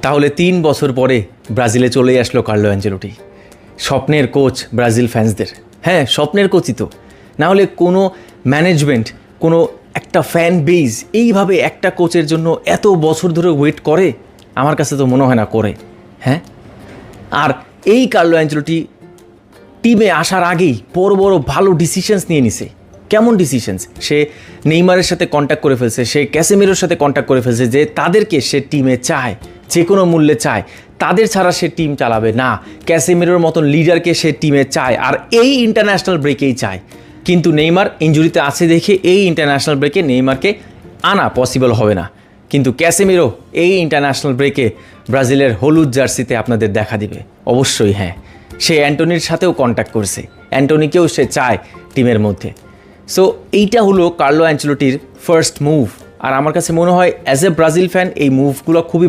তাহলে 3 বছর পরে ব্রাজিলে চলে আসলো কার্লো অ্যাঞ্চেলোটি, স্বপ্নের কোচ ব্রাজিল ফ্যান্সদের। হ্যাঁ, স্বপ্নের কোচই তো, না হলে কোনো ম্যানেজমেন্ট, কোনো একটা ফ্যান বেজ এইভাবে একটা কোচের জন্য এত বছর ধরে ওয়েট করে? আমার কাছে তো মনে হয় না করে। হ্যাঁ, আর এই কার্লো অ্যাঞ্চেলোটি টিমে আসার আগেই বড় বড় ভালো ডিসিশনস নিয়ে নিছে। কেমন ডিসিশনস? সে নেইমারের সাথে কন্ট্যাক্ট করে ফেলছে, সে ক্যাসেমিরোর সাথে কন্ট্যাক্ট করে ফেলছে যে তাদেরকে সে টিমে চায়, যে কোনো মূল্যে চায়, তাদের ছাড়া সে টিম চালাবে না। ক্যাসেমিরোর মতন লিডারকে সে টিমে চায়, আর এই ইন্টারন্যাশনাল ব্রেকেই চায়। কিন্তু নেইমার ইনজুরিতে আছে দেখে এই ইন্টারন্যাশনাল ব্রেকে নেইমারকে আনা পসিবল হবে না। কিন্তু ক্যাসেমিরো এই ইন্টারন্যাশনাল ব্রেকে ব্রাজিলের হলুদ জার্সিতে আপনাদের দেখা দিবে অবশ্যই। হ্যাঁ, সে অ্যান্টনির সাথেও কন্ট্যাক্ট করছে, অ্যান্টনিকেও সে চায় টিমের মধ্যে। সো এইটা হলো কার্লো অ্যাঞ্চেলোটির ফার্স্ট মুভ। আর আমার কাছে মনে হয় অ্যাজ এ ব্রাজিল ফ্যান এই মুভগুলো খুবই